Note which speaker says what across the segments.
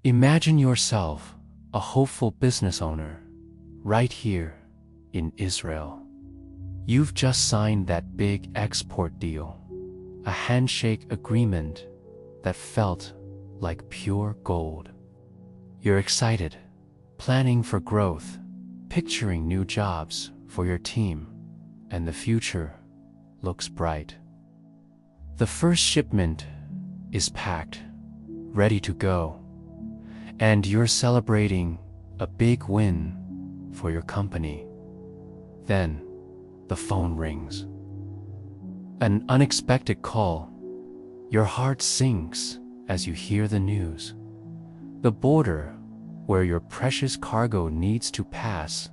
Speaker 1: Imagine yourself a hopeful business owner right here in Israel. You've just signed that big export deal, a handshake agreement that felt like pure gold. You're excited, planning for growth, picturing new jobs for your team, and the future looks bright. The first shipment is packed, ready to go, and you're celebrating a big win for your company. Then, the phone rings. An unexpected call. Your heart sinks as you hear the news. The border, where your precious cargo needs to pass,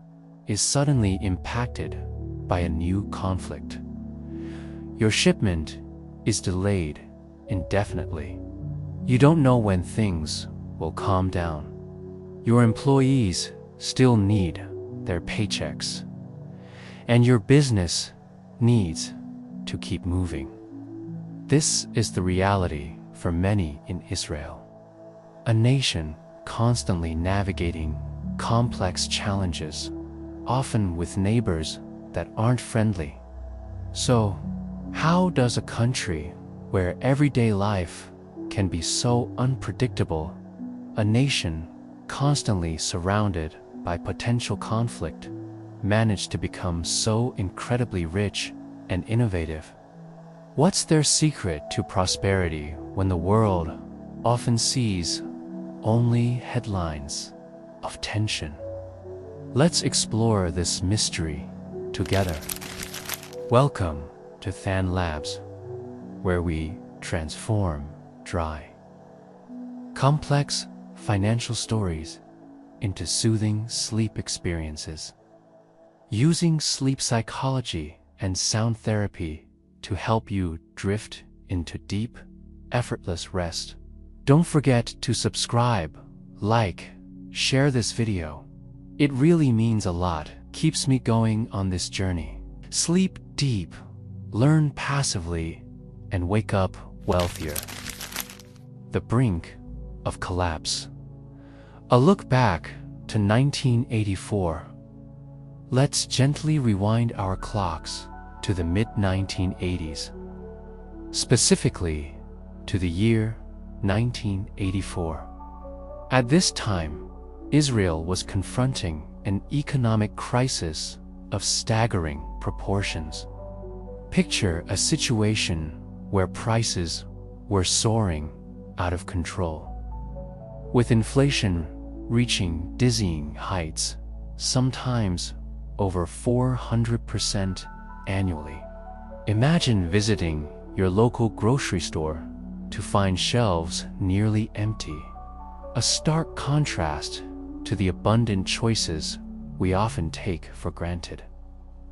Speaker 1: is suddenly impacted by a new conflict. Your shipment is delayed indefinitely. You don't know when things will calm down. Your employees still need their paychecks, and your business needs to keep moving. This is the reality for many in Israel, a nation constantly navigating complex challenges, often with neighbors that aren't friendly. So, how does a country where everyday life can be so unpredictable, a nation constantly surrounded by potential conflict, manage to become so incredibly rich and innovative? What's their secret to prosperity when the world often sees only headlines of tension? Let's explore this mystery together. Welcome to Thanh Labs, where we transform dry, complex financial stories into soothing sleep experiences. Using sleep psychology and sound therapy to help you drift into deep, effortless rest. Don't forget to subscribe, like, share this video. It really means a lot, keeps me going on this journey. Sleep deep, learn passively, and wake up wealthier. The brink of collapse. A look back to 1984. Let's gently rewind our clocks to the mid-1980s, specifically to the year 1984. At this time, Israel was confronting an economic crisis of staggering proportions. Picture a situation where prices were soaring out of control, with inflation reaching dizzying heights, sometimes over 400% annually. Imagine visiting your local grocery store to find shelves nearly empty, a stark contrast to the abundant choices we often take for granted.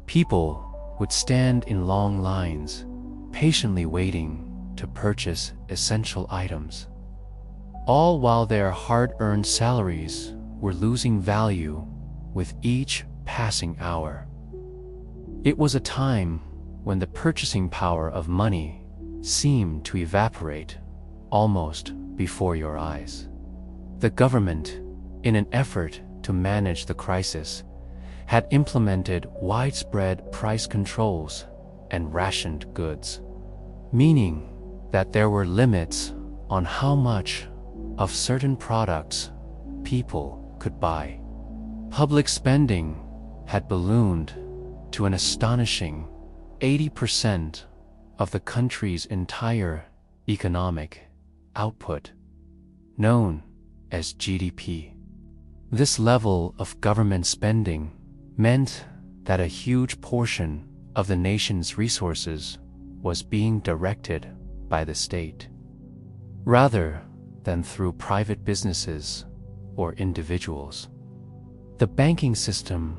Speaker 1: People would stand in long lines, patiently waiting to purchase essential items, all while their hard-earned salaries were losing value with each passing hour. It was a time when the purchasing power of money seemed to evaporate almost before your eyes. The government, in an effort to manage the crisis, had implemented widespread price controls and rationed goods, meaning that there were limits on how much of certain products people could buy. Public spending had ballooned to an astonishing 80% of the country's entire economic output, known as GDP. This level of government spending meant that a huge portion of the nation's resources was being directed by the state, rather than through private businesses or individuals. The banking system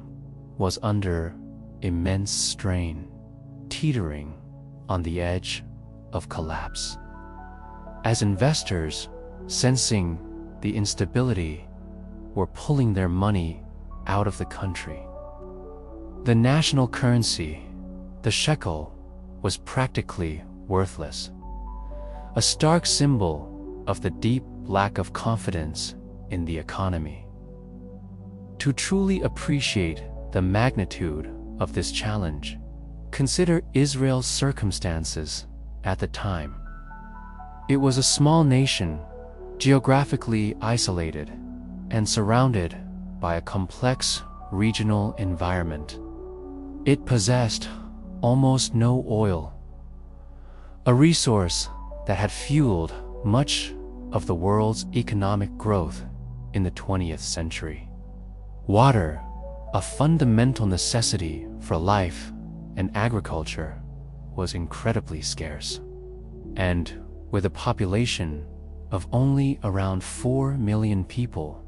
Speaker 1: was under immense strain, teetering on the edge of collapse. As investors, sensing the instability, were pulling their money out of the country. The national currency, the shekel, was practically worthless, a stark symbol of the deep lack of confidence in the economy. To truly appreciate the magnitude of this challenge, consider Israel's circumstances at the time. It was a small nation, geographically isolated, and surrounded by a complex regional environment. It possessed almost no oil, a resource that had fueled much of the world's economic growth in the 20th century. Water, a fundamental necessity for life and agriculture, was incredibly scarce. And with a population of only around 4 million people,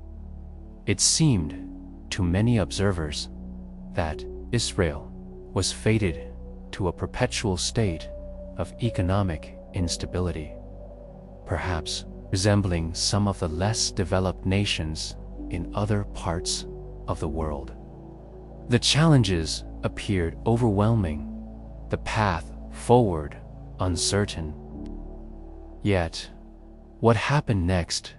Speaker 1: it seemed to many observers that Israel was fated to a perpetual state of economic instability, perhaps resembling some of the less developed nations in other parts of the world. The challenges appeared overwhelming, the path forward uncertain. Yet, what happened next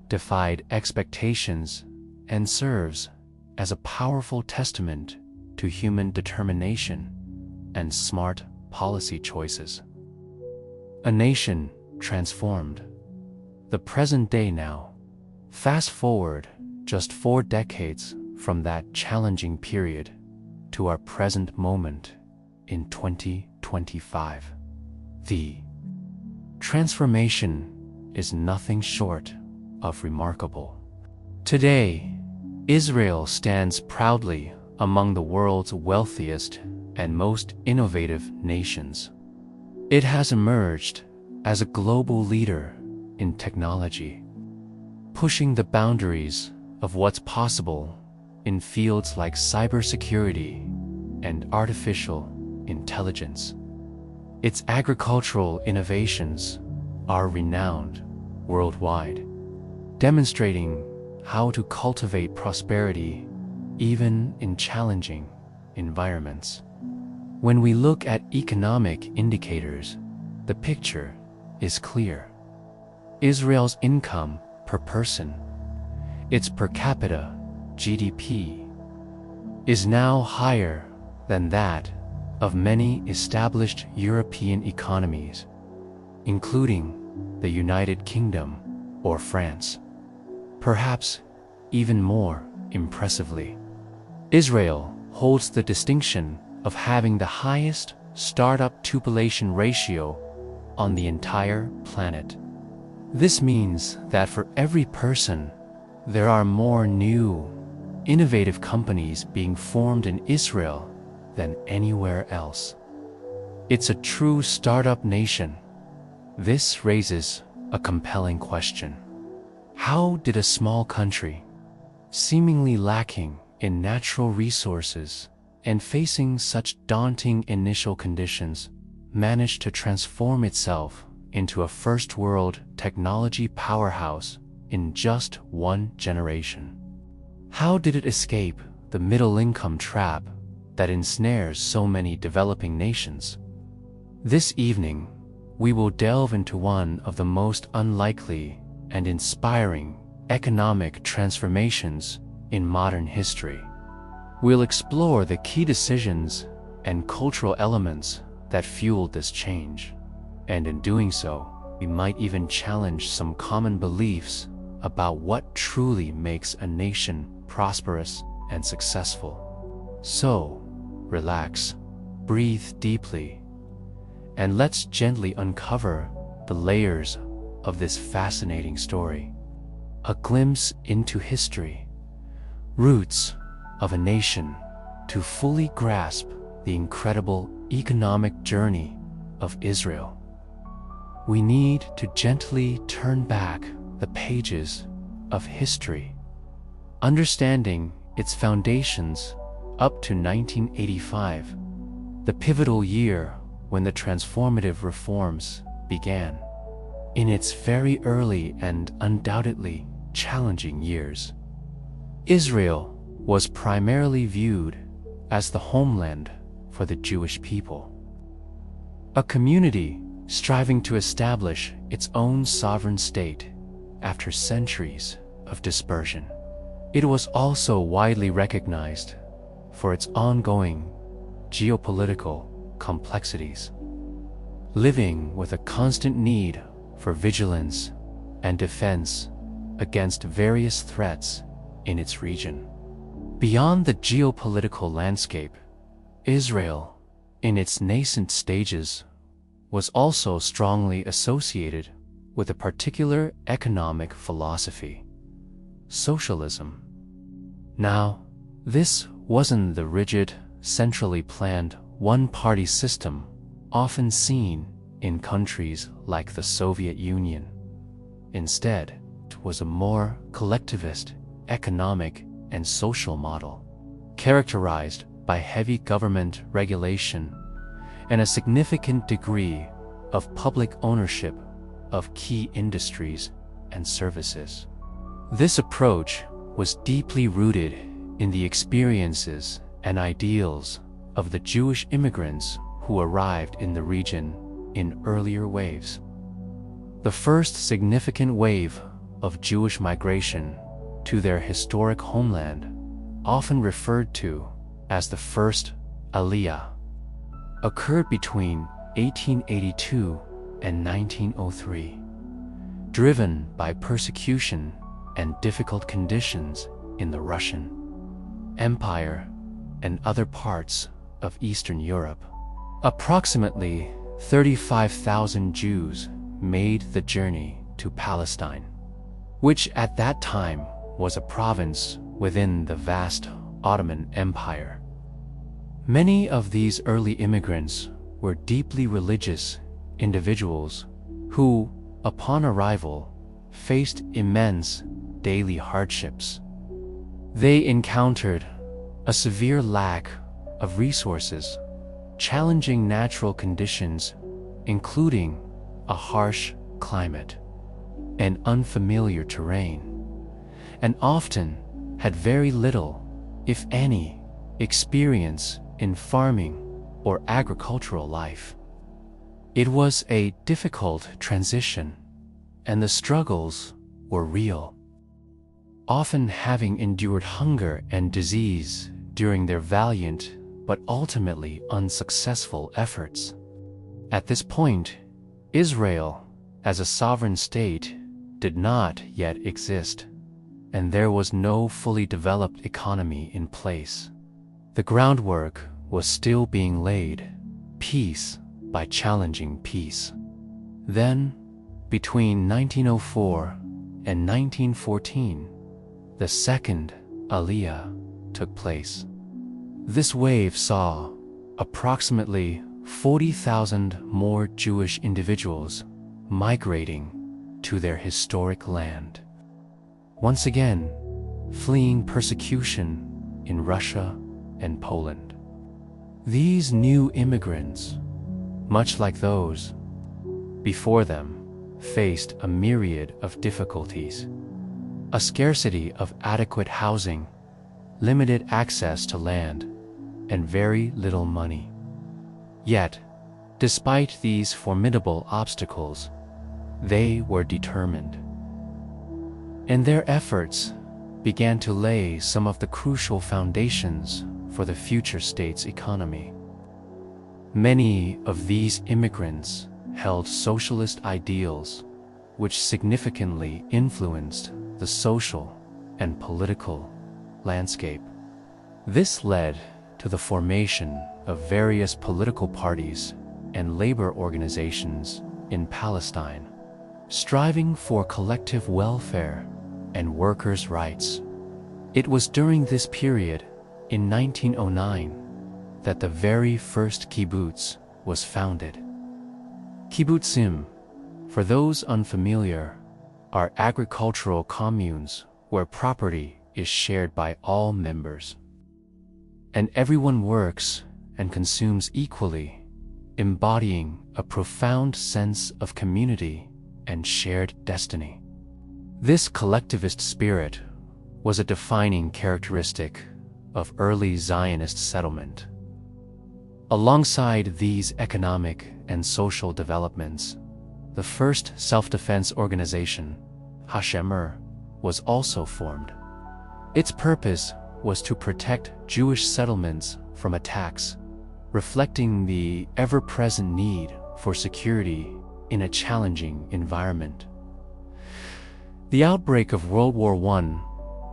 Speaker 1: defied expectations and serves as a powerful testament to human determination and smart policy choices. A nation transformed. The present day now. Fast forward just 4 decades from that challenging period to our present moment in 2025. The transformation is nothing short of remarkable. Today, Israel stands proudly among the world's wealthiest and most innovative nations. It has emerged as a global leader in technology, pushing the boundaries of what's possible in fields like cybersecurity and artificial intelligence. Its agricultural innovations are renowned worldwide, demonstrating how to cultivate prosperity even in challenging environments. When we look at economic indicators, the picture is clear. Israel's income per person, its per capita GDP, is now higher than that of many established European economies, including the United Kingdom or France. Perhaps even more impressively, Israel holds the distinction of having the highest startup to population ratio on the entire planet. This means that for every person, there are more new, innovative companies being formed in Israel than anywhere else. It's a true startup nation. This raises a compelling question. How did a small country, seemingly lacking in natural resources and facing such daunting initial conditions, manage to transform itself into a first-world technology powerhouse in just 1 generation? How did it escape the middle-income trap that ensnares so many developing nations? This evening, we will delve into one of the most unlikely and inspiring economic transformations in modern history. We'll explore the key decisions and cultural elements that fueled this change, and in doing so, we might even challenge some common beliefs about what truly makes a nation prosperous and successful. So, relax, breathe deeply, and let's gently uncover the layers of this fascinating story. A glimpse into history, roots of a nation, to fully grasp the incredible economic journey of Israel. We need to gently turn back the pages of history, understanding its foundations up to 1985, the pivotal year when the transformative reforms began. In its very early and undoubtedly challenging years, Israel was primarily viewed as the homeland for the Jewish people, a community striving to establish its own sovereign state after centuries of dispersion. It was also widely recognized for its ongoing geopolitical complexities, living with a constant need for vigilance and defense against various threats in its region. Beyond the geopolitical landscape, Israel, in its nascent stages, was also strongly associated with a particular economic philosophy: socialism. Now, this wasn't the rigid, centrally planned one-party system often seen in countries like the Soviet Union. Instead, it was a more collectivist economic and social model, characterized by heavy government regulation and a significant degree of public ownership of key industries and services. This approach was deeply rooted in the experiences and ideals of the Jewish immigrants who arrived in the region in earlier waves. The first significant wave of Jewish migration to their historic homeland, often referred to as the first Aliyah, occurred between 1882 and 1903, driven by persecution and difficult conditions in the Russian Empire and other parts of Eastern Europe. Approximately 35,000 Jews made the journey to Palestine, which at that time was a province within the vast Ottoman Empire. Many of these early immigrants were deeply religious individuals who, upon arrival, faced immense daily hardships. They encountered a severe lack of resources, challenging natural conditions, including a harsh climate and unfamiliar terrain, and often had very little, if any, experience in farming or agricultural life. It was a difficult transition, and the struggles were real, often having endured hunger and disease during their valiant but ultimately unsuccessful efforts. At this point, Israel, as a sovereign state, did not yet exist, and there was no fully developed economy in place. The groundwork was still being laid, piece by challenging piece. Then, between 1904 and 1914, the second Aliyah took place. This wave saw approximately 40,000 more Jewish individuals migrating to their historic land, once again fleeing persecution in Russia and Poland. These new immigrants, much like those before them, faced a myriad of difficulties: a scarcity of adequate housing, limited access to land, and very little money. Yet, despite these formidable obstacles, they were determined, and their efforts began to lay some of the crucial foundations for the future state's economy. Many of these immigrants held socialist ideals, which significantly influenced the social and political landscape. This led to the formation of various political parties and labor organizations in Palestine, striving for collective welfare and workers' rights. It was during this period, in 1909, that the very first kibbutz was founded. Kibbutzim, for those unfamiliar, are agricultural communes where property is shared by all members, and everyone works and consumes equally, embodying a profound sense of community and shared destiny. This collectivist spirit was a defining characteristic of early Zionist settlement. Alongside these economic and social developments, the first self-defense organization, Hashemer, was also formed. Its purpose was to protect Jewish settlements from attacks, reflecting the ever-present need for security in a challenging environment. The outbreak of World War I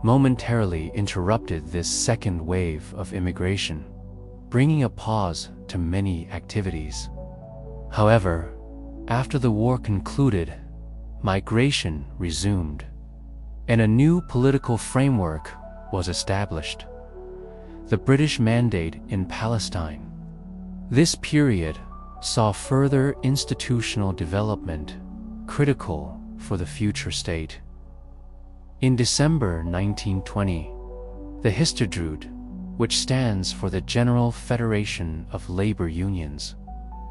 Speaker 1: momentarily interrupted this second wave of immigration, bringing a pause to many activities. However, after the war concluded, migration resumed, and a new political framework was established: the British Mandate in Palestine. This period saw further institutional development, critical for the future state. In December 1920, the Histadrut, which stands for the General Federation of Labor Unions,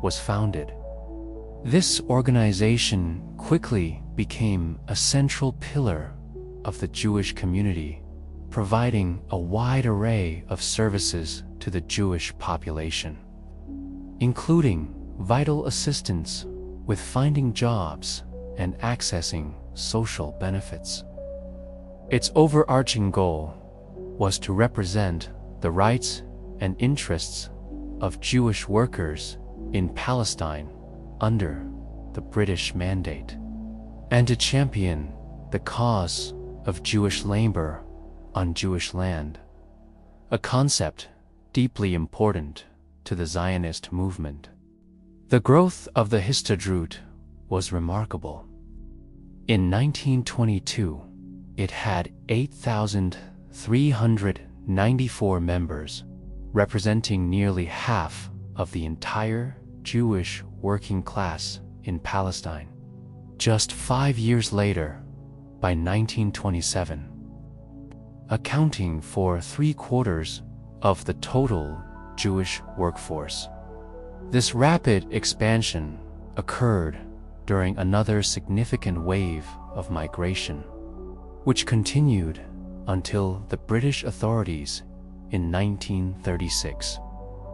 Speaker 1: was founded. This organization quickly became a central pillar of the Jewish community, providing a wide array of services to the Jewish population, including vital assistance with finding jobs and accessing social benefits. Its overarching goal was to represent the rights and interests of Jewish workers in Palestine under the British Mandate, and to champion the cause of Jewish labor on Jewish land, a concept deeply important to the Zionist movement. The growth of the Histadrut was remarkable. In 1922, it had 8,394 members, representing nearly half of the entire Jewish working class in Palestine. Just 5 years later, by 1927, accounting for 3/4 of the total Jewish workforce. This rapid expansion occurred during another significant wave of migration, which continued until the British authorities in 1936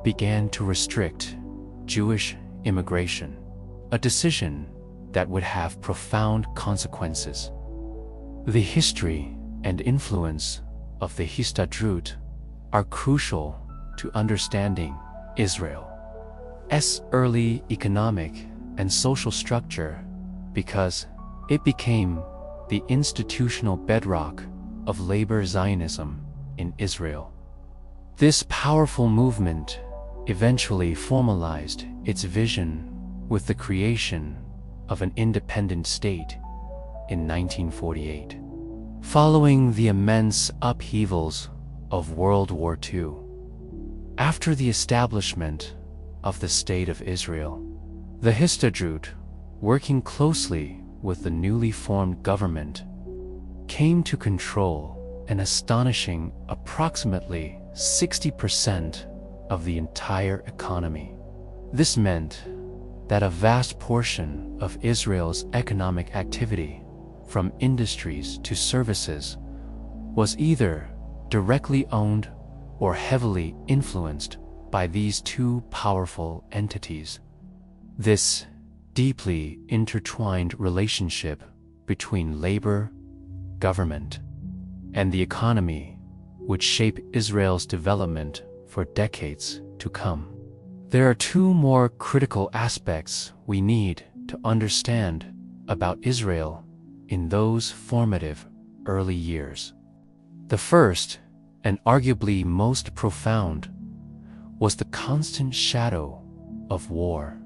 Speaker 1: began to restrict Jewish immigration, a decision that would have profound consequences. The history and influence of the Histadrut are crucial to understanding Israel's early economic and social structure, because it became the institutional bedrock of labor Zionism in Israel. This powerful movement eventually formalized its vision with the creation of an independent state in 1948. Following the immense upheavals of World War II, after the establishment of the State of Israel, the Histadrut, working closely with the newly formed government, came to control an astonishing approximately 60% of the entire economy. This meant that a vast portion of Israel's economic activity, from industries to services, was either directly owned or heavily influenced by these two powerful entities. This deeply intertwined relationship between labor, government, and the economy would shape Israel's development for decades to come. There are two more critical aspects we need to understand about Israel in those formative early years. The first, and arguably most profound, was the constant shadow of war.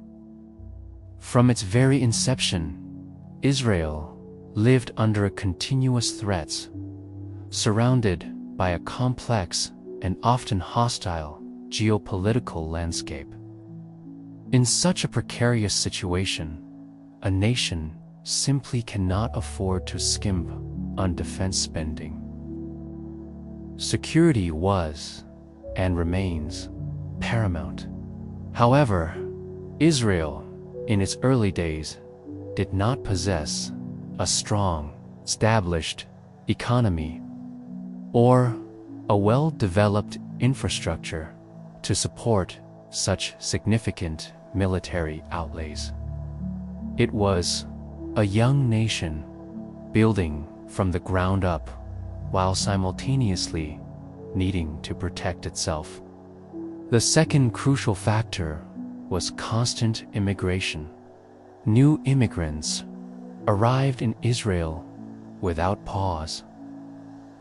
Speaker 1: From its very inception, Israel lived under continuous threats, surrounded by a complex and often hostile geopolitical landscape. In such a precarious situation, a nation simply cannot afford to skimp on defense spending. Security was, and remains, paramount. However, Israel, in its early days, did not possess a strong, established economy or a well-developed infrastructure to support such significant military outlays. It was a young nation building from the ground up, while simultaneously needing to protect itself. The second crucial factor was constant immigration. New immigrants arrived in Israel without pause.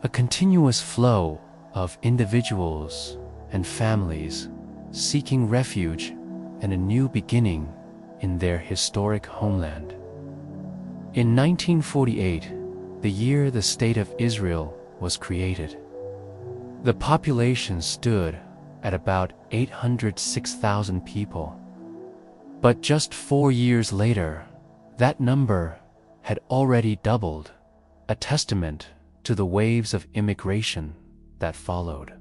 Speaker 1: A continuous flow of individuals and families seeking refuge and a new beginning in their historic homeland. In 1948, the year the State of Israel was created, the population stood at about 806,000 people. But just 4 years later, that number had already doubled, a testament to the waves of immigration that followed.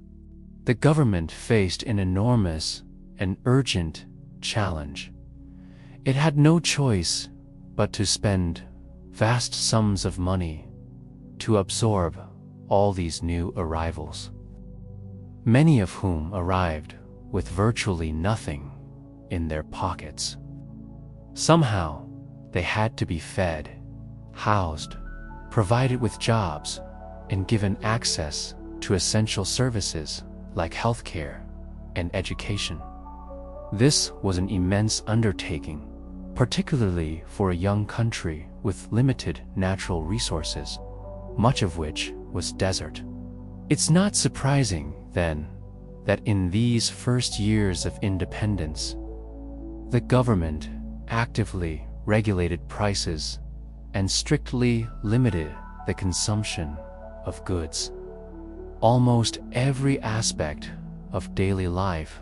Speaker 1: The government faced an enormous and urgent challenge. It had no choice but to spend vast sums of money to absorb all these new arrivals, many of whom arrived with virtually nothing in their pockets. Somehow, they had to be fed, housed, provided with jobs, and given access to essential services like healthcare and education. This was an immense undertaking, particularly for a young country with limited natural resources, much of which was desert. It's not surprising, then, that in these first years of independence, the government actively regulated prices and strictly limited the consumption of goods. Almost every aspect of daily life,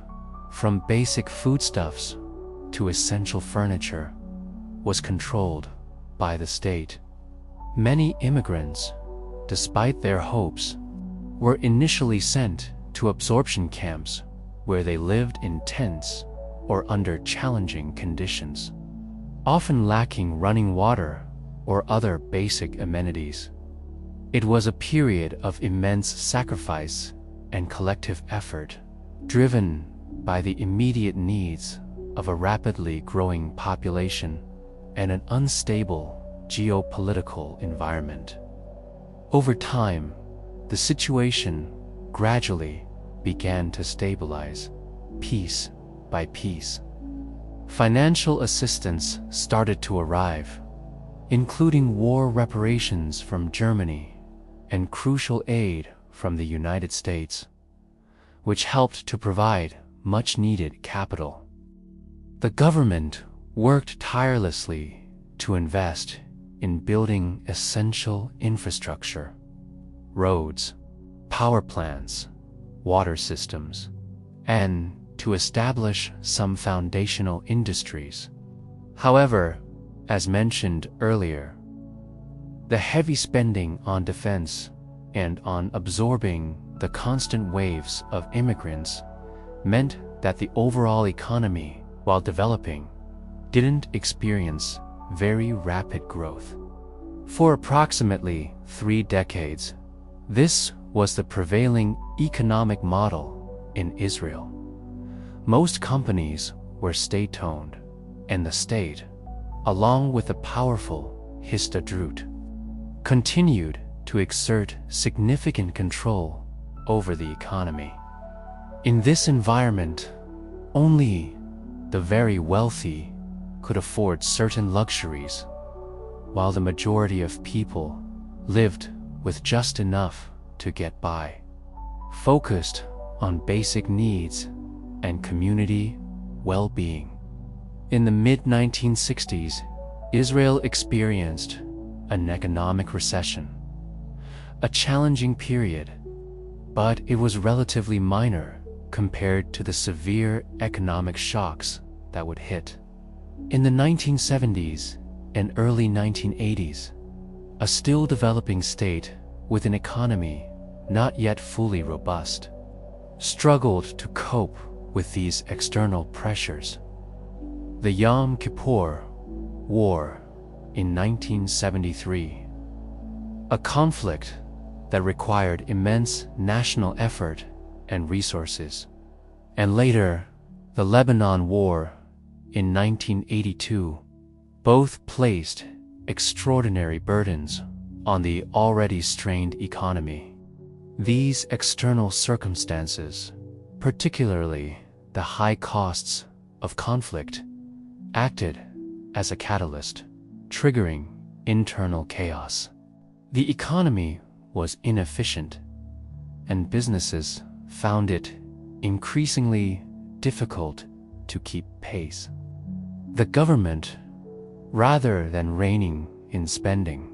Speaker 1: from basic foodstuffs to essential furniture, was controlled by the state. Many immigrants, despite their hopes, were initially sent to absorption camps where they lived in tents or under challenging conditions, often lacking running water or other basic amenities. It was a period of immense sacrifice and collective effort, driven by the immediate needs of a rapidly growing population and an unstable geopolitical environment. Over time, the situation gradually began to stabilize, piece by piece. Financial assistance started to arrive, including war reparations from Germany and crucial aid from the United States, which helped to provide much-needed capital. The government worked tirelessly to invest in building essential infrastructure, roads, power plants, water systems, and to establish some foundational industries. However, as mentioned earlier, the heavy spending on defense and on absorbing the constant waves of immigrants meant that the overall economy, while developing, didn't experience very rapid growth. For approximately 3 decades, this was the prevailing economic model in Israel. Most companies were state-owned, and the state, along with the powerful Histadrut, continued to exert significant control over the economy. In this environment, only the very wealthy could afford certain luxuries, while the majority of people lived with just enough to get by, focused on basic needs and community well-being. In the mid-1960s, Israel experienced an economic recession, a challenging period, but it was relatively minor compared to the severe economic shocks that would hit. In the 1970s and early 1980s, a still developing state with an economy not yet fully robust struggled to cope with these external pressures. The Yom Kippur War in 1973, a conflict that required immense national effort and resources, and later the Lebanon War in 1982, both placed extraordinary burdens on the already strained economy. These external circumstances, particularly the high costs of conflict, acted as a catalyst, triggering internal chaos. The economy was inefficient, and businesses found it increasingly difficult to keep pace. The government, rather than reining in spending,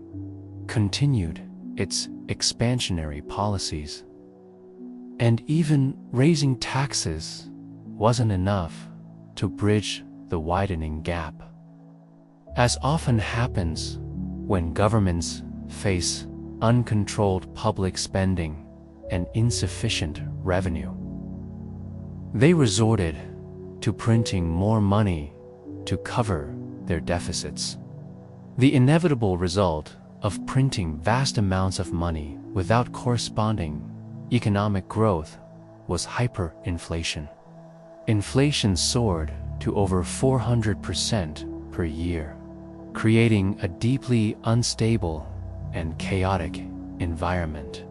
Speaker 1: continued its expansionary policies. And even raising taxes wasn't enough to bridge the widening gap. As often happens when governments face uncontrolled public spending and insufficient revenue, they resorted to printing more money to cover their deficits. The inevitable result of printing vast amounts of money without corresponding economic growth was hyperinflation. Inflation soared to over 400% per year, creating a deeply unstable and chaotic environment.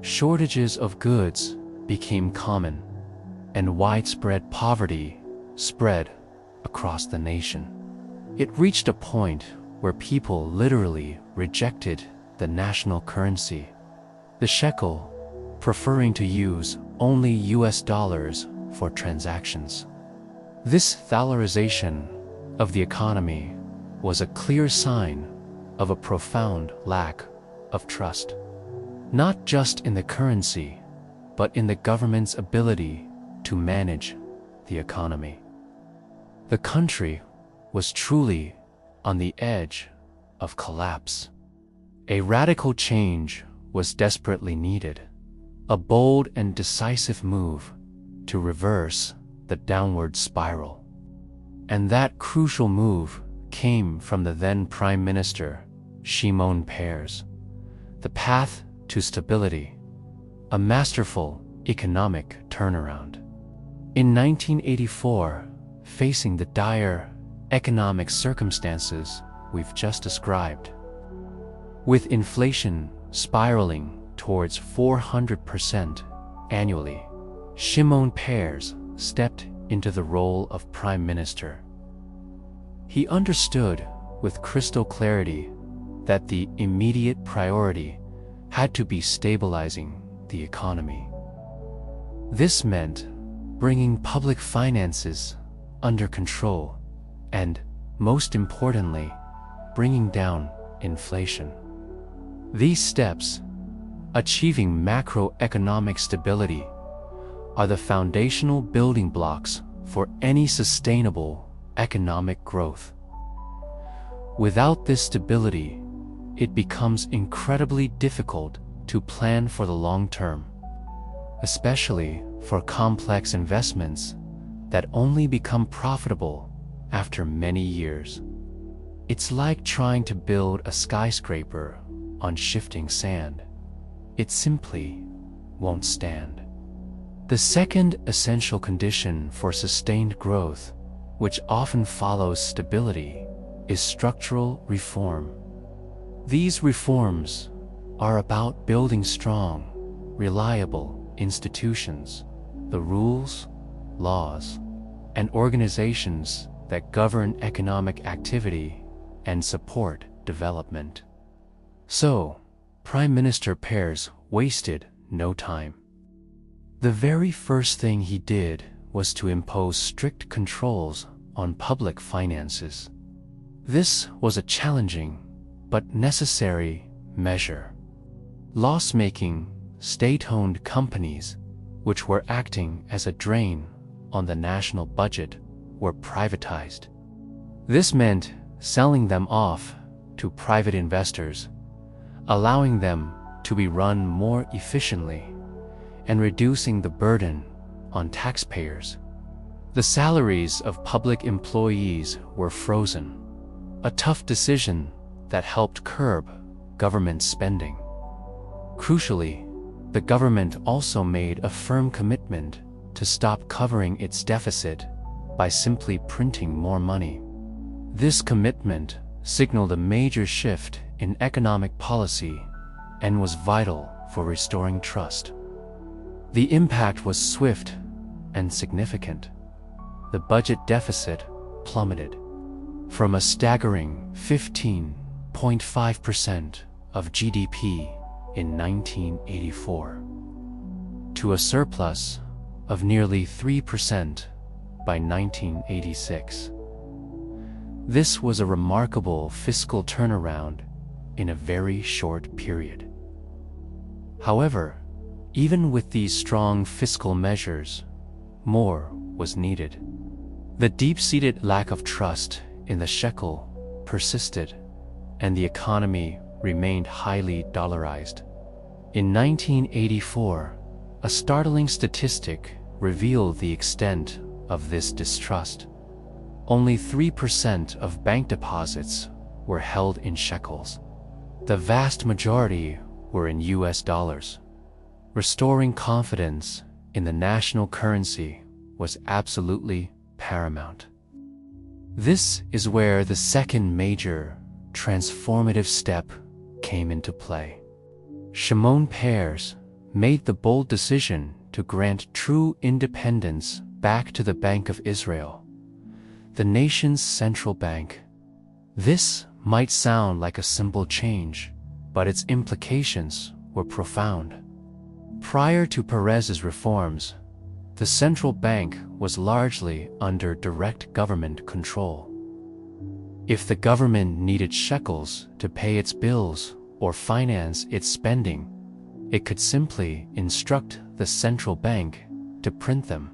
Speaker 1: Shortages of goods became common, and widespread poverty spread across the nation. It reached a point where people literally rejected the national currency, the shekel, preferring to use only US dollars for transactions. This dollarization of the economy was a clear sign of a profound lack of trust, not just in the currency, but in the government's ability to manage the economy. The country was truly on the edge of collapse. A radical change was desperately needed, a bold and decisive move to reverse the downward spiral. And that crucial move came from the then Prime Minister, Shimon Peres. The path to stability, a masterful economic turnaround. In 1984, facing the dire economic circumstances we've just described, with inflation spiraling towards 400% annually, Shimon Peres stepped into the role of Prime Minister. He understood with crystal clarity that the immediate priority had to be stabilizing the economy. This meant bringing public finances under control and, most importantly, bringing down inflation. These steps, achieving macroeconomic stability, are the foundational building blocks for any sustainable economic growth. Without this stability, it becomes incredibly difficult to plan for the long term, especially for complex investments that only become profitable after many years. It's like trying to build a skyscraper on shifting sand. It simply won't stand. The second essential condition for sustained growth, which often follows stability, is structural reform. These reforms are about building strong, reliable institutions, the rules, laws, and organizations that govern economic activity and support development. So, Prime Minister Peres wasted no time. The very first thing he did was to impose strict controls on public finances. This was a challenging but necessary measure. Loss-making, state-owned companies, which were acting as a drain on the national budget, were privatized. This meant selling them off to private investors, allowing them to be run more efficiently, and reducing the burden on taxpayers. The salaries of public employees were frozen, a tough decision that helped curb government spending. Crucially, the government also made a firm commitment to stop covering its deficit by simply printing more money. This commitment signaled a major shift in economic policy and was vital for restoring trust. The impact was swift and significant. The budget deficit plummeted from a staggering 15.5% of GDP in 1984 to a surplus of nearly 3% by 1986. This was a remarkable fiscal turnaround in a very short period. However, even with these strong fiscal measures, more was needed. The deep-seated lack of trust in the shekel persisted, and the economy remained highly dollarized. In 1984, a startling statistic revealed the extent of this distrust. Only 3% of bank deposits were held in shekels. The vast majority were in US dollars. Restoring confidence in the national currency was absolutely paramount. This is where the second major transformative step came into play. Shimon Peres made the bold decision to grant true independence back to the Bank of Israel, the nation's central bank. This might sound like a simple change, but its implications were profound. Prior to Peres's reforms, the central bank was largely under direct government control. If the government needed shekels to pay its bills or finance its spending, it could simply instruct the central bank to print them.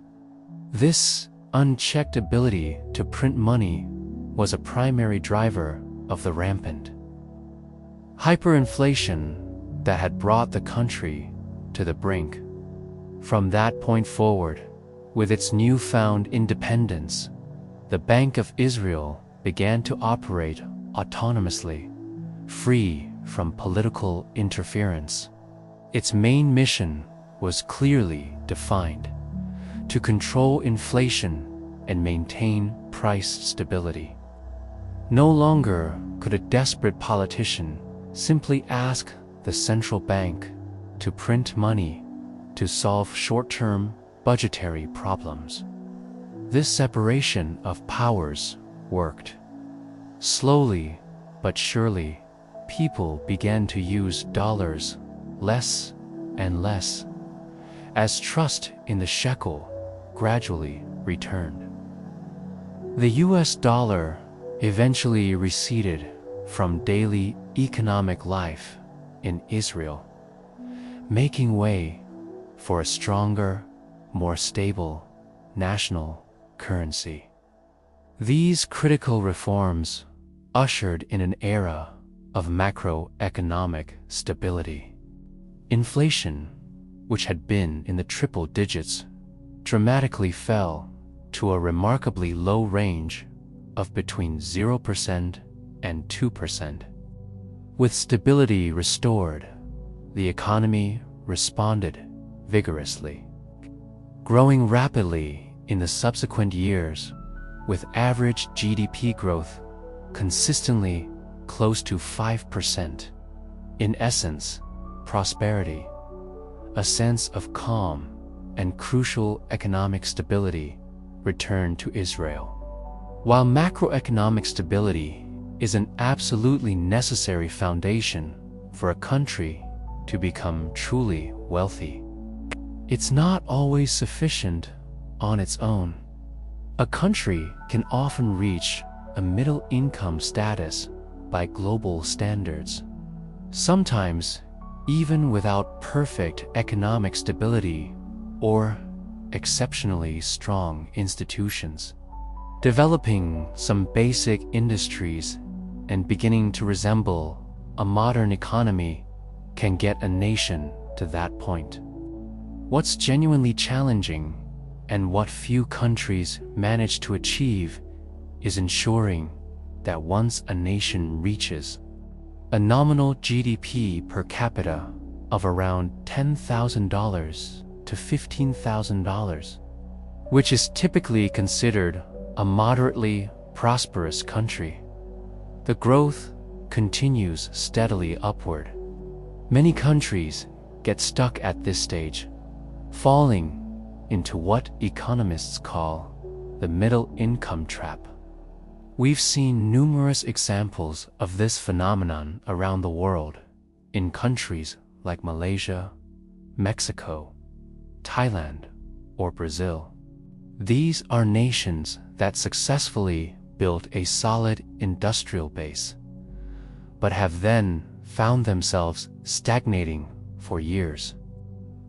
Speaker 1: This unchecked ability to print money was a primary driver of the rampant hyperinflation that had brought the country to the brink. From that point forward, with its newfound independence, the Bank of Israel began to operate autonomously, free from political interference. Its main mission was clearly defined: to control inflation and maintain price stability. No longer could a desperate politician simply ask the central bank to print money to solve short-term budgetary problems. This separation of powers worked. Slowly but surely, people began to use dollars less and less, as trust in the shekel gradually returned. The US dollar eventually receded from daily economic life in Israel, making way for a stronger, more stable national currency. These critical reforms ushered in an era of macroeconomic stability. Inflation, which had been in the triple digits, dramatically fell to a remarkably low range of between 0% and 2%. With stability restored, the economy responded vigorously, growing rapidly in the subsequent years, with average GDP growth consistently close to 5%. In essence, prosperity, a sense of calm, and crucial economic stability returned to Israel. While macroeconomic stability is an absolutely necessary foundation for a country to become truly wealthy, it's not always sufficient on its own. A country can often reach a middle-income status by global standards, sometimes even without perfect economic stability or exceptionally strong institutions. Developing some basic industries and beginning to resemble a modern economy can get a nation to that point. What's genuinely challenging, and what few countries manage to achieve, is ensuring that once a nation reaches a nominal GDP per capita of around $10,000 to $15,000, which is typically considered a moderately prosperous country, The growth continues steadily upward. Many countries get stuck at this stage, falling into what economists call the middle income trap. We've seen numerous examples of this phenomenon around the world, in countries like Malaysia, Mexico, Thailand, or Brazil. These are nations that successfully built a solid industrial base, but have then found themselves stagnating for years,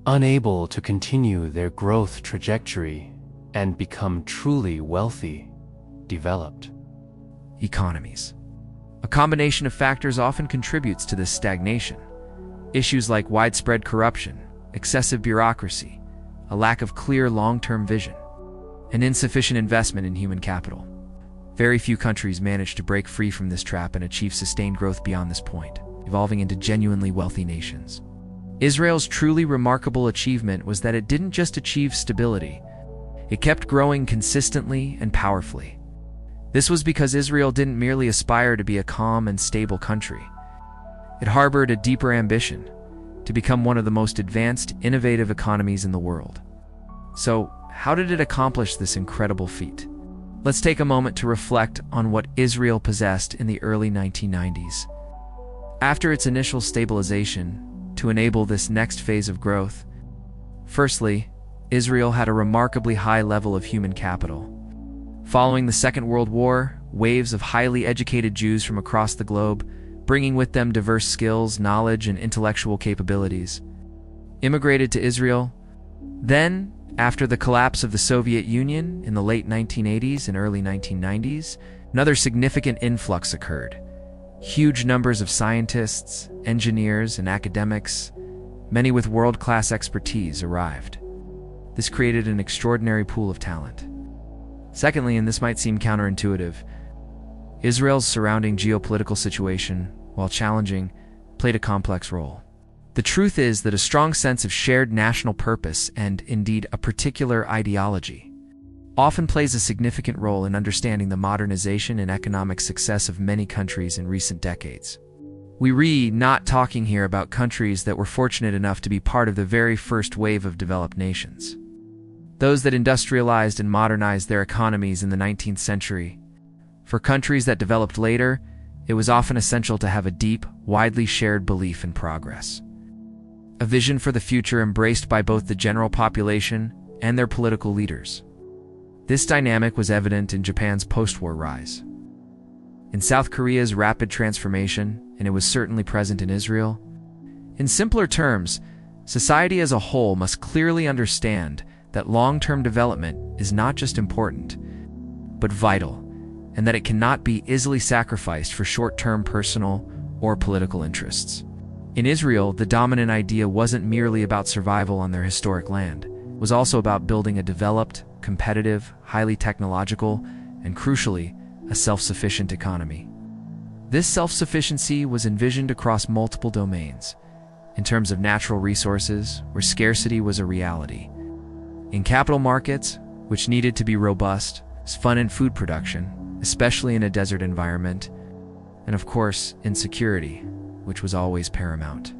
Speaker 1: unable to continue their growth trajectory and become truly wealthy, developed
Speaker 2: economies. A combination of factors often contributes to this stagnation. Issues like widespread corruption, excessive bureaucracy, a lack of clear long-term vision, and insufficient investment in human capital. Very few countries manage to break free from this trap and achieve sustained growth beyond this point, evolving into genuinely wealthy nations. Israel's truly remarkable achievement was that it didn't just achieve stability, it kept growing consistently and powerfully. This was because Israel didn't merely aspire to be a calm and stable country. It harbored a deeper ambition to become one of the most advanced, innovative economies in the world. So, how did it accomplish this incredible feat? Let's take a moment to reflect on what Israel possessed in the early 1990s. After its initial stabilization, to enable this next phase of growth, firstly, Israel had a remarkably high level of human capital. Following the Second World War, waves of highly educated Jews from across the globe, bringing with them diverse skills, knowledge, and intellectual capabilities, immigrated to Israel. Then, after the collapse of the Soviet Union in the late 1980s and early 1990s, another significant influx occurred. Huge numbers of scientists, engineers, and academics, many with world-class expertise, arrived. This created an extraordinary pool of talent. Secondly, and this might seem counterintuitive, Israel's surrounding geopolitical situation, while challenging, played a complex role. The truth is that a strong sense of shared national purpose and, indeed, a particular ideology often plays a significant role in understanding the modernization and economic success of many countries in recent decades. We're not talking here about countries that were fortunate enough to be part of the very first wave of developed nations, those that industrialized and modernized their economies in the 19th century. For countries that developed later, it was often essential to have a deep, widely shared belief in progress, a vision for the future embraced by both the general population and their political leaders. This dynamic was evident in Japan's post-war rise, in South Korea's rapid transformation, and it was certainly present in Israel. In simpler terms, society as a whole must clearly understand that long-term development is not just important, but vital, and that it cannot be easily sacrificed for short-term personal or political interests. In Israel, the dominant idea wasn't merely about survival on their historic land. It was also about building a developed, competitive, highly technological, and crucially, a self-sufficient economy. This self-sufficiency was envisioned across multiple domains. In terms of natural resources, where scarcity was a reality. In capital markets, which needed to be robust, as fun and food production, especially in a desert environment, and of course, in security, which was always paramount.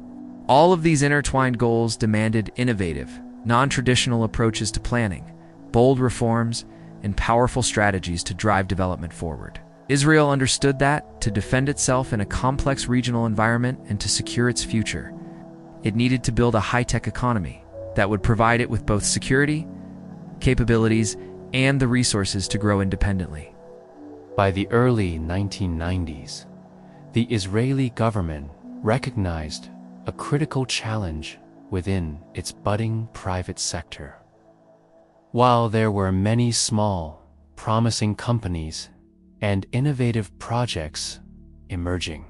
Speaker 2: All of these intertwined goals demanded innovative, non-traditional approaches to planning, bold reforms, and powerful strategies to drive development forward. Israel understood that, to defend itself in a complex regional environment and to secure its future, it needed to build a high-tech economy that would provide it with both security, capabilities, and the resources to grow independently.
Speaker 1: By the early 1990s, the Israeli government recognized a critical challenge within its budding private sector. While there were many small, promising companies and innovative projects emerging,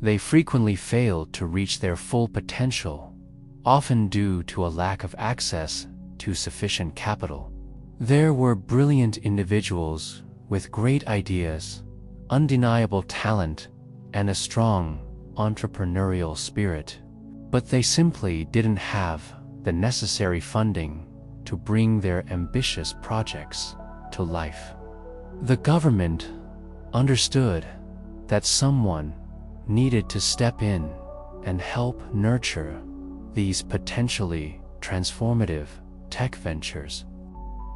Speaker 1: they frequently failed to reach their full potential, often due to a lack of access to sufficient capital. There were brilliant individuals with great ideas, undeniable talent, and a strong entrepreneurial spirit, but they simply didn't have the necessary funding to bring their ambitious projects to life. The government understood that someone needed to step in and help nurture these potentially transformative tech ventures.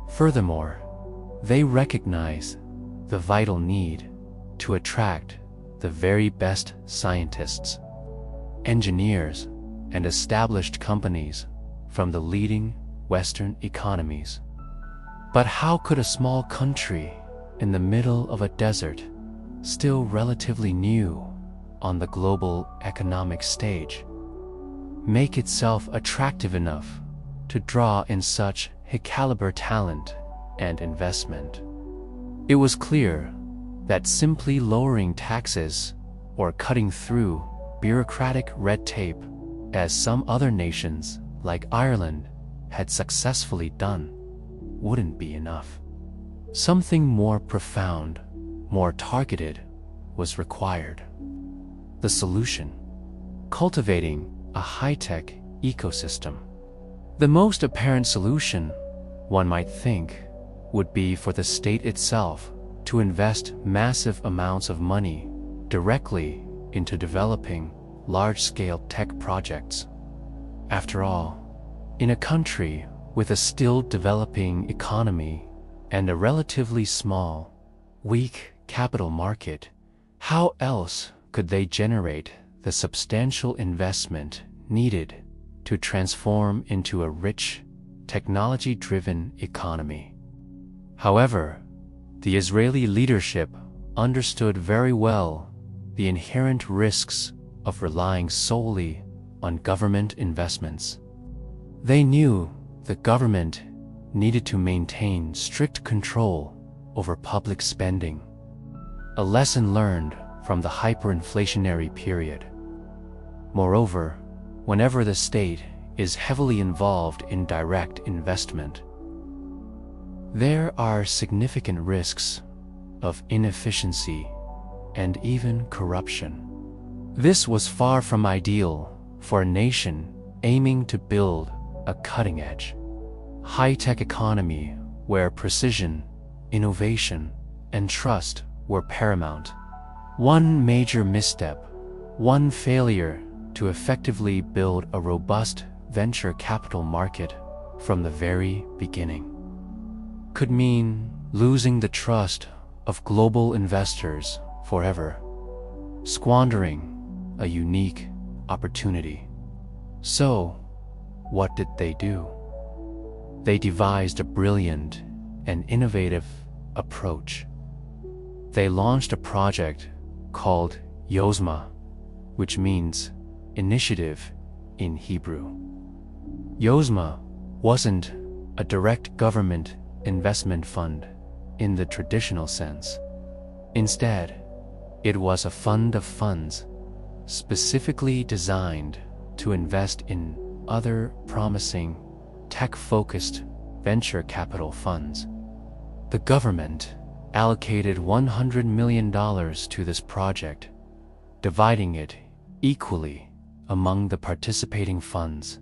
Speaker 1: Furthermore, they recognize the vital need to attract the very best scientists, engineers, and established companies from the leading Western economies. But how could a small country in the middle of a desert, still relatively new on the global economic stage, make itself attractive enough to draw in such high-caliber talent and investment? It was clear that simply lowering taxes or cutting through bureaucratic red tape, as some other nations like Ireland had successfully done, wouldn't be enough. Something more profound, more targeted, was required. The solution: cultivating a high-tech ecosystem. The most apparent solution, one might think, would be for the state itself to invest massive amounts of money directly into developing large-scale tech projects. After all, in a country with a still developing economy and a relatively small, weak capital market, how else could they generate the substantial investment needed to transform into a rich, technology-driven economy? However, the Israeli leadership understood very well the inherent risks of relying solely on government investments. They knew the government needed to maintain strict control over public spending, a lesson learned from the hyperinflationary period. Moreover, whenever the state is heavily involved in direct investment, there are significant risks of inefficiency and even corruption. This was far from ideal for a nation aiming to build a cutting-edge, high-tech economy where precision, innovation, and trust were paramount. One major misstep, one failure to effectively build a robust venture capital market from the very beginning, could mean losing the trust of global investors forever, squandering a unique opportunity. So, what did they do? They devised a brilliant and innovative approach. They launched a project called Yozma, which means initiative in Hebrew. Yozma wasn't a direct government investment fund in the traditional sense. Instead, it was a fund of funds specifically designed to invest in other promising, tech-focused venture capital funds. The government allocated $100 million to this project, dividing it equally among the participating funds.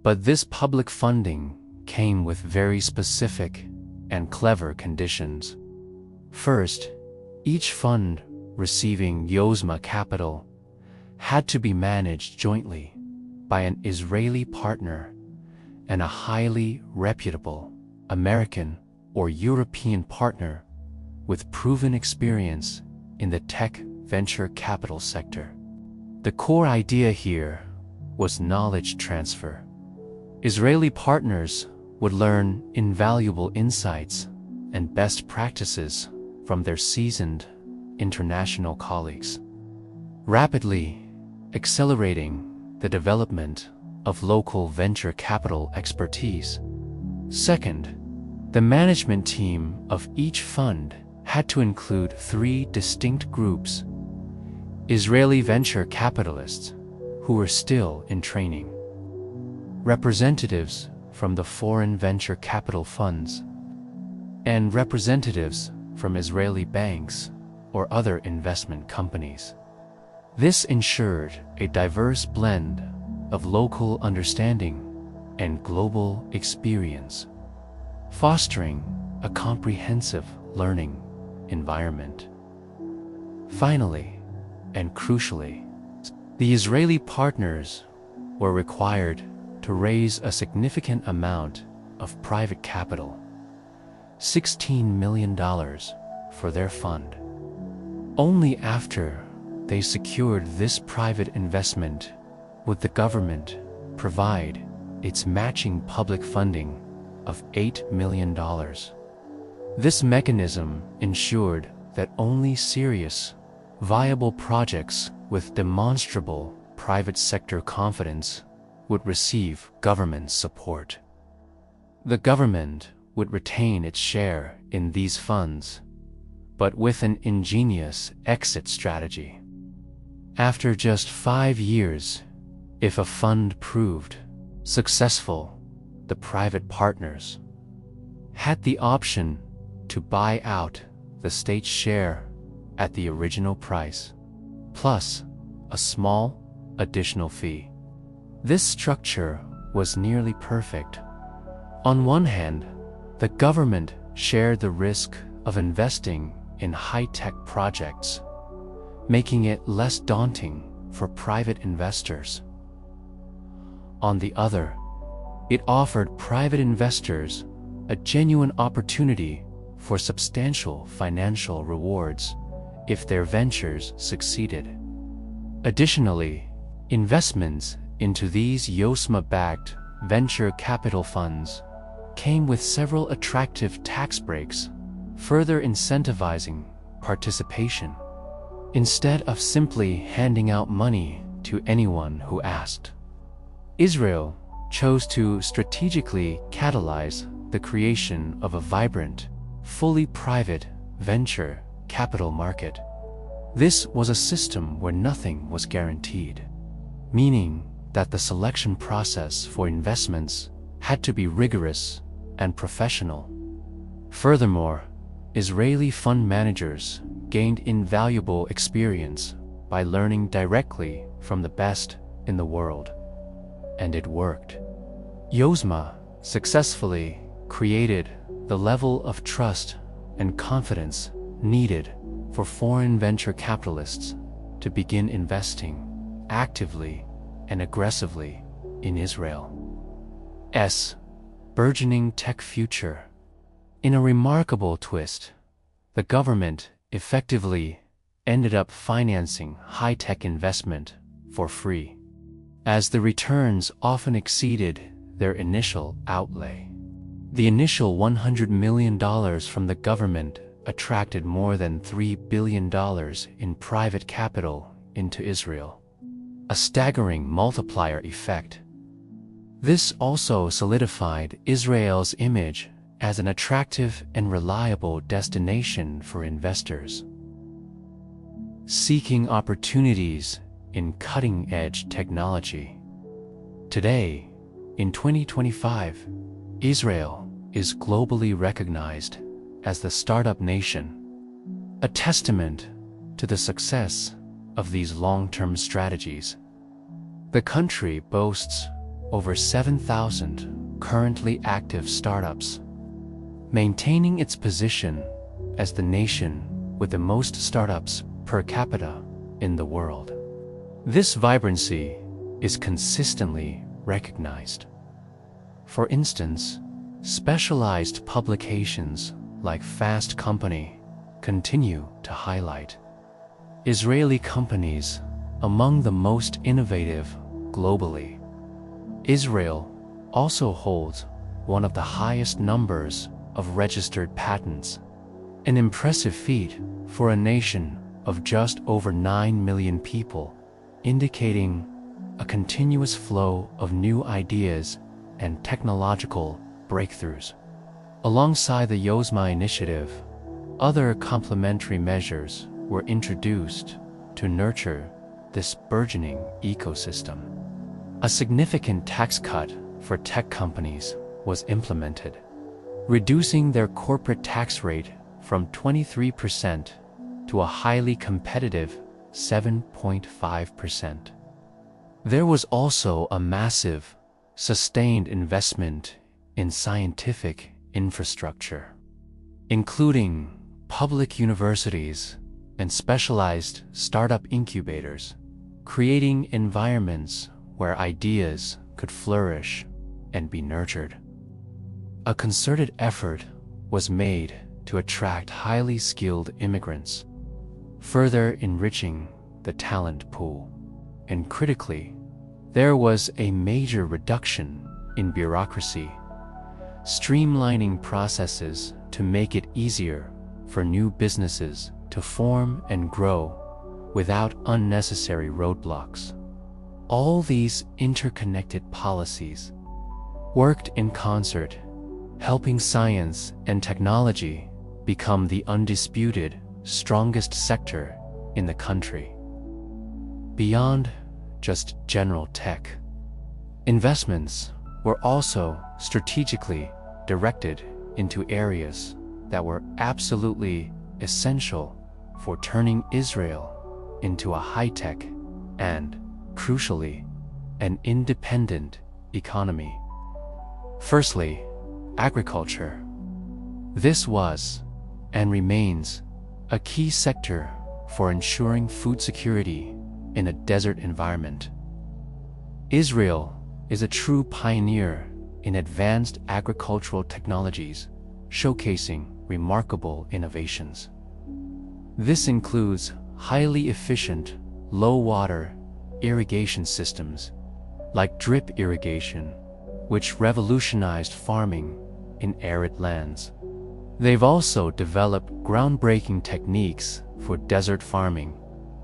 Speaker 1: But this public funding came with very specific and clever conditions. First, each fund receiving Yozma capital had to be managed jointly by an Israeli partner and a highly reputable American or European partner with proven experience in the tech venture capital sector. The core idea here was knowledge transfer. Israeli partners would learn invaluable insights and best practices from their seasoned international colleagues, rapidly accelerating the development of local venture capital expertise. Second, the management team of each fund had to include 3 distinct groups: Israeli venture capitalists, who were still in training, representatives from the foreign venture capital funds, and representatives from Israeli banks or other investment companies. This ensured a diverse blend of local understanding and global experience, fostering a comprehensive learning environment. Finally, and crucially, the Israeli partners were required to raise a significant amount of private capital, $16 million, for their fund. Only after they secured this private investment would the government provide its matching public funding of $8 million. This mechanism ensured that only serious, viable projects with demonstrable private sector confidence would receive government support. The government would retain its share in these funds, but with an ingenious exit strategy. After just 5 years, if a fund proved successful, the private partners had the option to buy out the state's share at the original price, plus a small additional fee. This structure was nearly perfect. On one hand, the government shared the risk of investing in high-tech projects, making it less daunting for private investors. On the other, it offered private investors a genuine opportunity for substantial financial rewards if their ventures succeeded. Additionally, investments into these YOSMA-backed venture capital funds came with several attractive tax breaks, further incentivizing participation, instead of simply handing out money to anyone who asked. Israel chose to strategically catalyze the creation of a vibrant, fully private venture capital market. This was a system where nothing was guaranteed, meaning that the selection process for investments had to be rigorous and professional. Furthermore, Israeli fund managers gained invaluable experience by learning directly from the best in the world. And it worked. YOSMA successfully created the level of trust and confidence needed for foreign venture capitalists to begin investing actively and aggressively in Israel's burgeoning tech future. In a remarkable twist, the government effectively ended up financing high-tech investment for free, as the returns often exceeded their initial outlay. The initial $100 million from the government attracted more than $3 billion in private capital into Israel, a staggering multiplier effect. This also solidified Israel's image as an attractive and reliable destination for investors seeking opportunities in cutting-edge technology. Today, in 2025, Israel is globally recognized as the startup nation, a testament to the success of these long-term strategies. The country boasts over 7,000 currently active startups, maintaining its position as the nation with the most startups per capita in the world. This vibrancy is consistently recognized. For instance, specialized publications like Fast Company continue to highlight Israeli companies among the most innovative globally. Israel also holds one of the highest numbers of registered patents, an impressive feat for a nation of just over 9 million people, indicating a continuous flow of new ideas and technological breakthroughs. Alongside the YOSMA initiative, other complementary measures were introduced to nurture this burgeoning ecosystem. A significant tax cut for tech companies was implemented, reducing their corporate tax rate from 23% to a highly competitive 7.5%. There was also a massive, sustained investment in scientific infrastructure, including public universities and specialized startup incubators, creating environments where ideas could flourish and be nurtured. A concerted effort was made to attract highly skilled immigrants, further enriching the talent pool. And critically, there was a major reduction in bureaucracy, streamlining processes to make it easier for new businesses to form and grow without unnecessary roadblocks. All these interconnected policies worked in concert, helping science and technology become the undisputed strongest sector in the country. Beyond just general tech, investments were also strategically directed into areas that were absolutely essential for turning Israel into a high-tech and, crucially, an independent economy. Firstly, agriculture. This was, and remains, a key sector for ensuring food security in a desert environment. Israel is a true pioneer in advanced agricultural technologies, showcasing remarkable innovations. This includes highly efficient, low-water irrigation systems, like drip irrigation, which revolutionized farming in arid lands. They've also developed groundbreaking techniques for desert farming,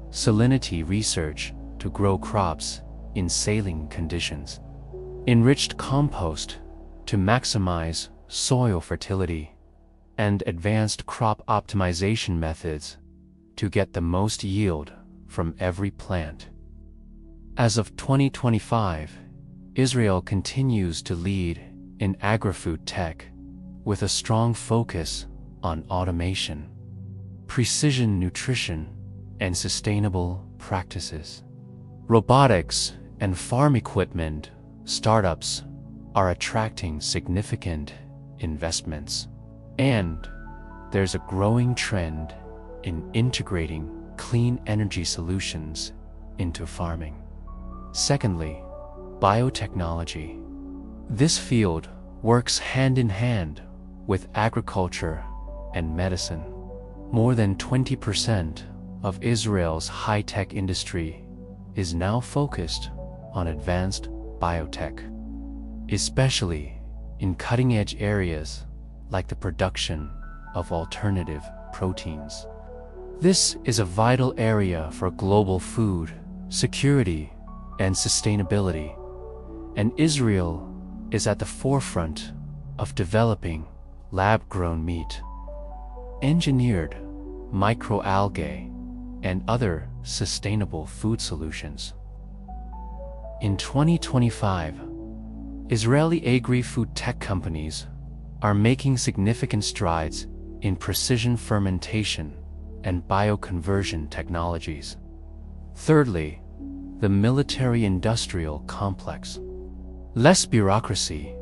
Speaker 1: salinity research to grow crops in saline conditions, enriched compost to maximize soil fertility, and advanced crop optimization methods to get the most yield from every plant. As of 2025, Israel continues to lead in agri-food tech with a strong focus on automation, precision nutrition, and sustainable practices. Robotics and farm equipment startups are attracting significant investments, and there's a growing trend in integrating clean energy solutions into farming. Secondly, biotechnology. This field works hand in hand with agriculture and medicine. More than 20% of Israel's high-tech industry is now focused on advanced biotech, especially in cutting-edge areas like the production of alternative proteins. This is a vital area for global food security and sustainability, and Israel is at the forefront of developing lab-grown meat, engineered microalgae, and other sustainable food solutions. In 2025, Israeli agri-food tech companies are making significant strides in precision fermentation and bioconversion technologies. Thirdly, the military-industrial complex. Less bureaucracy,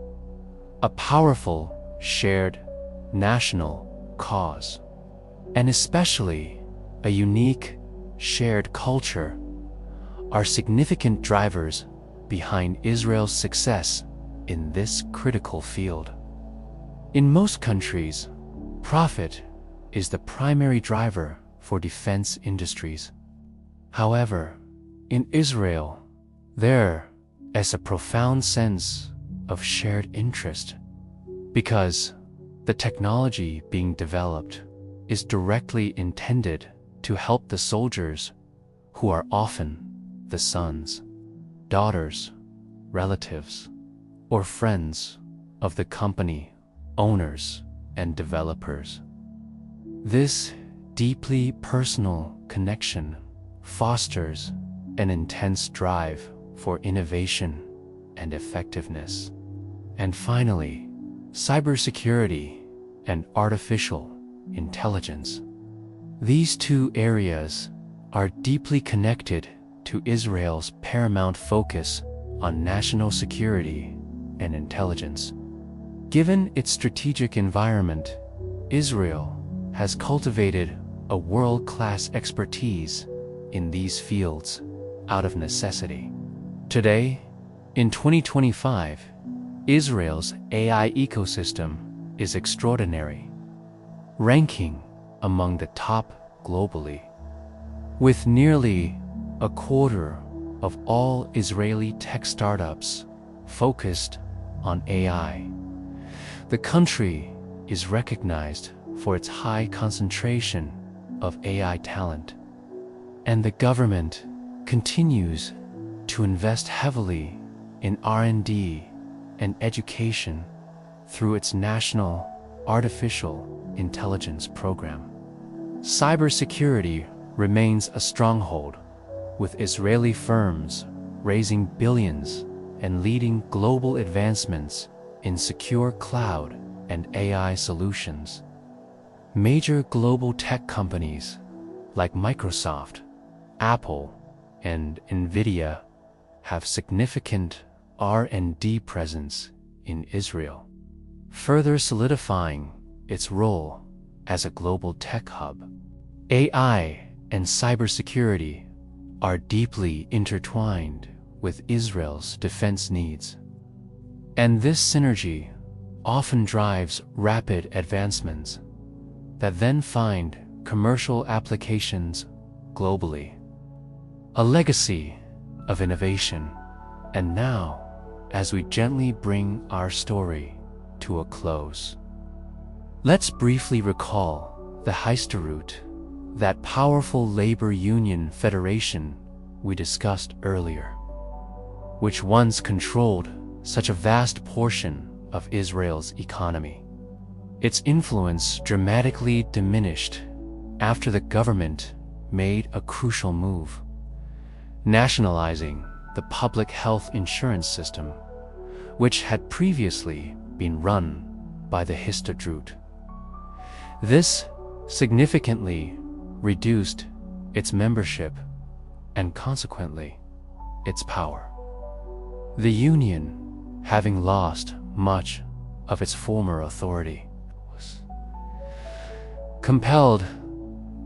Speaker 1: a powerful, shared, national cause, and especially a unique, shared culture are significant drivers behind Israel's success in this critical field. In most countries, profit is the primary driver for defense industries. However, in Israel, there is a profound sense of shared interest because the technology being developed is directly intended to help the soldiers, who are often the sons, daughters, relatives, or friends of the company owners and developers. This deeply personal connection fosters an intense drive for innovation and effectiveness. And finally, cybersecurity and artificial intelligence. These two areas are deeply connected to Israel's paramount focus on national security and intelligence. Given its strategic environment, Israel has cultivated a world-class expertise in these fields out of necessity. Today, in 2025, Israel's AI ecosystem is extraordinary, ranking among the top globally. With nearly a quarter of all Israeli tech startups focused on AI, the country is recognized for its high concentration of AI talent, and the government continues to invest heavily in R&D and education through its National Artificial Intelligence Program. Cybersecurity remains a stronghold, with Israeli firms raising billions and leading global advancements in secure cloud and AI solutions. Major global tech companies like Microsoft, Apple, and Nvidia have significant R&D presence in Israel, further solidifying its role as a global tech hub. AI and cybersecurity are deeply intertwined with Israel's defense needs, and this synergy often drives rapid advancements that then find commercial applications globally. A legacy of innovation. And now, as we gently bring our story to a close, let's briefly recall the Histadrut, that powerful labor union federation we discussed earlier, which once controlled such a vast portion of Israel's economy. Its influence dramatically diminished after the government made a crucial move, nationalizing the public health insurance system, which had previously been run by the Histadrut. This significantly reduced its membership and consequently its power. The union, having lost much of its former authority, was compelled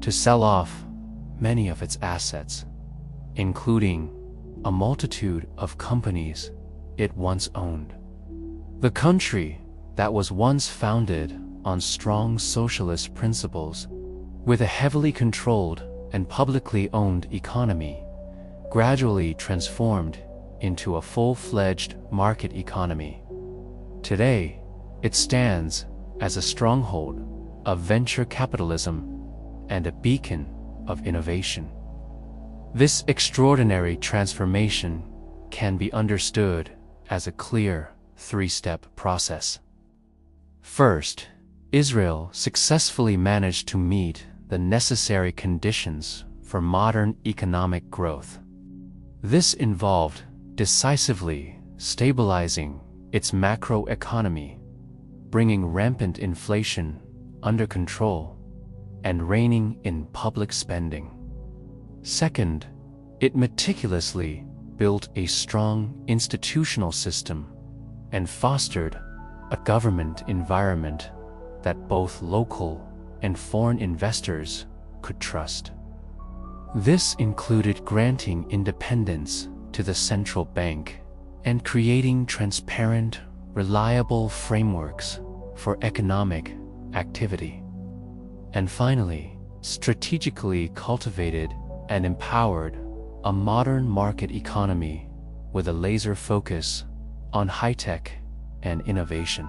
Speaker 1: to sell off many of its assets, including a multitude of companies it once owned. The country that was once founded on strong socialist principles, with a heavily controlled and publicly owned economy, gradually transformed into a full-fledged market economy. Today, it stands as a stronghold of venture capitalism and a beacon of innovation. This extraordinary transformation can be understood as a clear three-step process. First, Israel successfully managed to meet the necessary conditions for modern economic growth. This involved decisively stabilizing its macroeconomy, bringing rampant inflation under control, and reining in public spending. Second, it meticulously built a strong institutional system and fostered a government environment that both local and foreign investors could trust. This included granting independence to the central bank and creating transparent, reliable frameworks for economic activity. And finally, strategically cultivated and empowered a modern market economy with a laser focus on high-tech and innovation.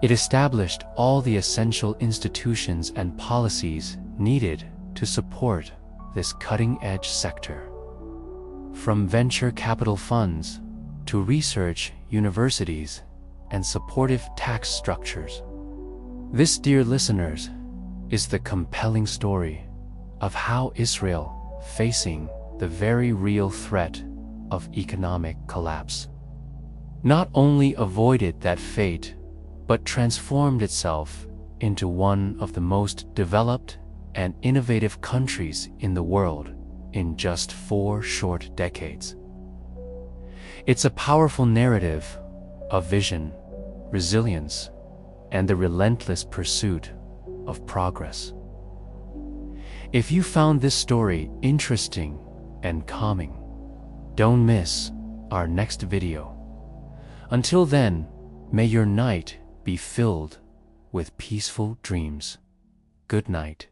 Speaker 1: It established all the essential institutions and policies needed to support this cutting-edge sector. From venture capital funds to research universities and supportive tax structures. This, dear listeners, is the compelling story of how Israel, facing the very real threat of economic collapse, not only avoided that fate, but transformed itself into one of the most developed and innovative countries in the world in just 4 short decades. It's a powerful narrative of vision, resilience, and the relentless pursuit of progress. If you found this story interesting and calming, don't miss our next video. Until then, may your night be filled with peaceful dreams. Good night.